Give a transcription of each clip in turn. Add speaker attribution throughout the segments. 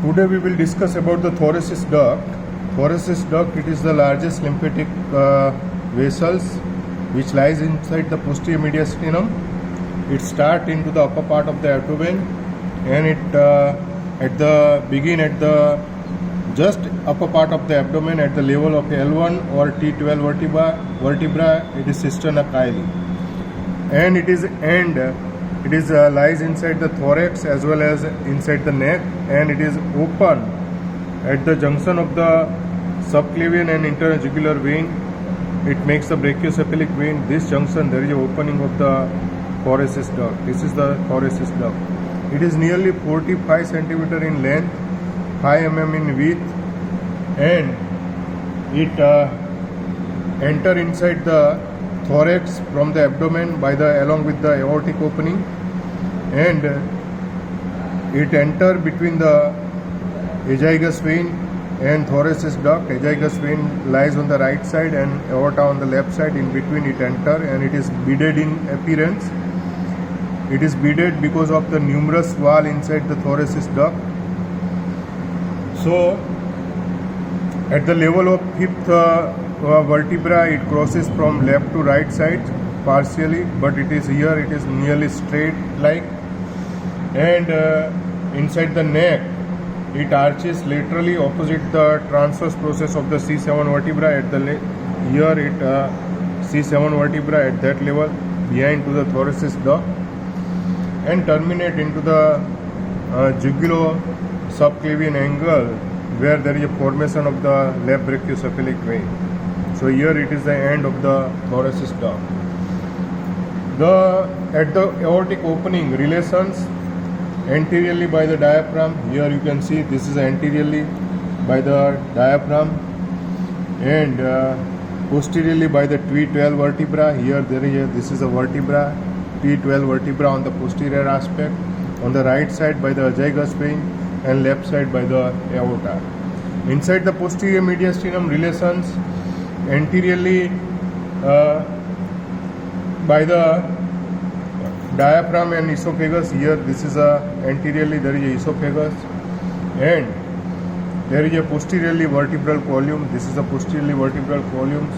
Speaker 1: Today we will discuss about the thoracic duct. Thoracic duct, it is the largest lymphatic vessels which lies inside the posterior mediastinum. It starts into the upper part of the abdomen, and it at the just upper part of the abdomen at the level of L1 or T12 vertebra. It is cisterna chyli, and it is lies inside the thorax as well as inside the neck, and it is open at the junction of the subclavian and interjugular vein. It makes the brachiocephalic vein. This junction, there is an opening of the thoracic duct. This is the thoracic duct. It is nearly 45 centimeter in length, 5 mm in width, and it enter inside the thorax from the abdomen along with the aortic opening, and it enter between the azygous vein and thoracic duct. Azygous vein lies on the right side and aorta on the left side. In between it enter, and it is beaded in appearance. It is beaded because of the numerous valve inside the thoracic duct. So at the level of fifth vertebra, it crosses from left to right side partially, but it is nearly straight like, and inside the neck it arches laterally opposite the transverse process of the C7 vertebra. At the C7 vertebra at that level behind to the thoracic duct, and terminate into the jugulo-subclavian angle where there is a formation of the left brachiocephalic vein. So here it is the end of the thoracic duct. At the aortic opening, relations anteriorly by the diaphragm. Here you can see this is anteriorly by the diaphragm, and posteriorly by the T12 vertebra. Here this is a vertebra, T12 vertebra on the posterior aspect. On the right side by the azygous vein, and left side by the aorta. Inside the posterior mediastinum, relations anteriorly by the diaphragm and esophagus. Here this is anteriorly there is a esophagus, and there is a posteriorly vertebral column. This is the posteriorly vertebral columns,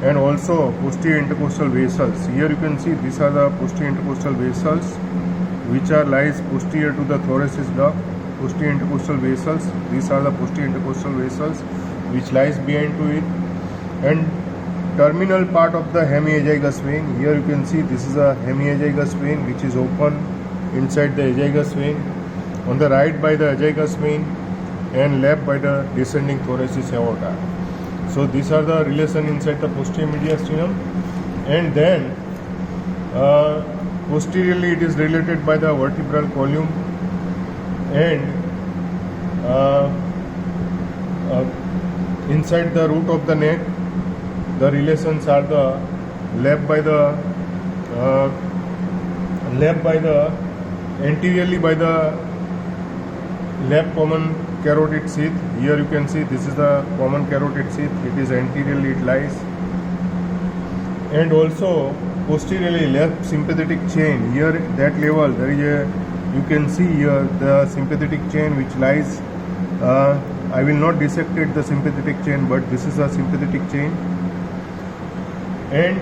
Speaker 1: and also posterior intercostal vessels. Here you can see these are the posterior intercostal vessels which lies posterior to the thoracic duct. Posterior intercostal vessels. These are the posterior intercostal vessels which lies behind to it, and terminal part of the hemiazygous vein. Here you can see this is a hemiazygous vein which is open inside the azygous vein. On the right by the azygous vein, and left by the descending thoracic aorta. So these are the relation inside the posterior mediastinum, and then posteriorly it is related by the vertebral column, and inside the root of the neck the relations are the left by the anteriorly by the left common carotid sheath. Here you can see this is the common carotid sheath. It is anteriorly it lies, and also posteriorly left sympathetic chain. Here that level there is you can see here the sympathetic chain which lies. I will not dissect the sympathetic chain, but this is a sympathetic chain, and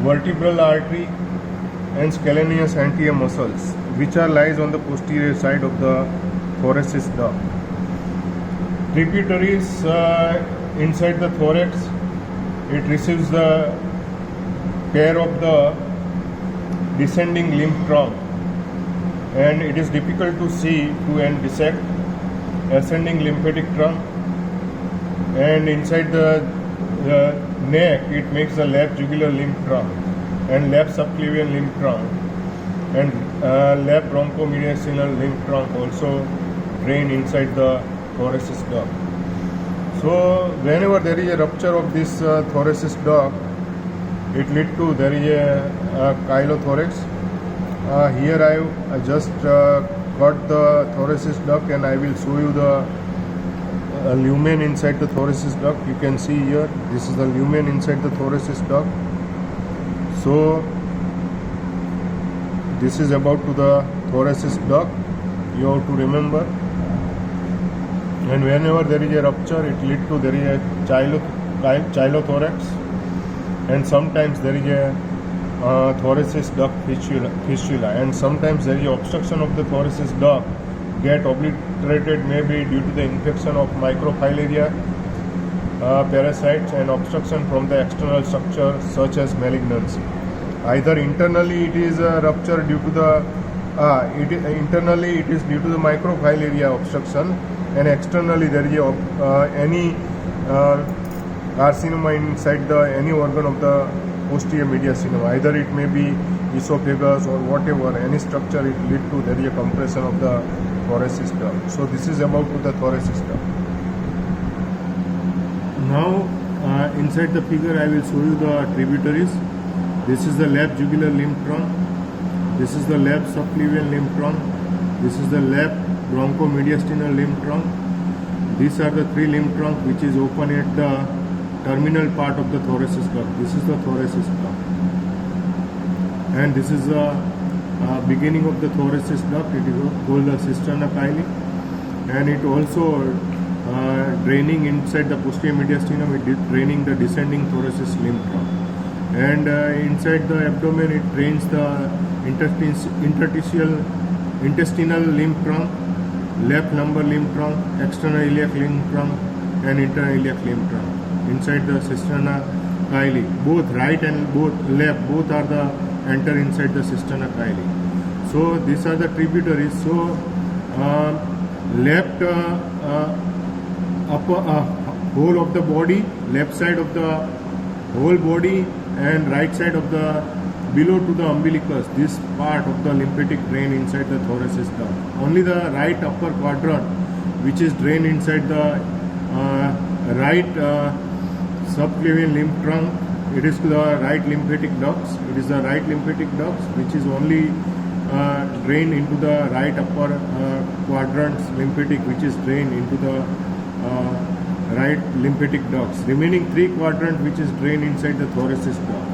Speaker 1: vertebral artery and scalenus anterior muscles which lies on the posterior side of the thoracic duct. Tributaries inside the thorax, it receives the care of the descending lymph trunk, and it is difficult to see and dissect ascending lymphatic trunk, and inside the neck it makes the left jugular lymph trunk and left subclavian lymph trunk, and left bronchomediastinal lymph trunk also drain inside the thoracic duct. So whenever there is a rupture of this thoracic duct, it leads to there is a chylothorax. Here I just got the thoracic duct, and I will show you the lumen inside the thoracic duct. You can see here this is the lumen inside the thoracic duct. So this is about to the thoracic duct. You have to remember And whenever there is a rupture, it leads to there is a chylothorax, and sometimes there is a thoracic duct fistula, and sometimes there is obstruction of the thoracic duct get obliterated, maybe due to the infection of microfilaria parasites and obstruction from the external structure such as malignancy. Either internally it is a rupture due to the internally it is due to the microfilaria obstruction, and externally there is any carcinoma inside the any organ of the posterior mediastinum. Either it may be esophagus or whatever, any structure, it lead to there is a compression of the thoracic duct. So this is about the thoracic duct. Now inside the figure I will show you the tributaries. This is the left jugular lymph trunk. This is the left subclavian lymph trunk. This is the left bronchomediastinal lymph trunk. These are the three lymph trunk which is open at the terminal part of the thoracic duct. This is the thoracic duct, and this is the beginning of the thoracic duct. It is called the cisterna chyli, and it also draining inside the posterior mediastinum. It is draining the descending thoracic lymph trunk, and inside the abdomen it drains the intestinal lymph trunk, left lumbar lymph trunk, external iliac lymph trunk, and internal iliac lymph trunk. Inside the cisterna chyli, both right and both left, both are the enter inside the cisterna chyli. So these are the tributaries. So left upper whole of the body, left side of the whole body, and right side of the below to the umbilicus, this part of the lymphatic drain inside the thoracic duct. Only the right upper quadrant which is drained inside the right subclavian lymph trunk, it is the right lymphatic ducts. It is the right lymphatic ducts which is only drained into the right upper quadrant's lymphatic, which is drained into the right lymphatic ducts. Remaining three quadrant which is drained inside the thoracic duct.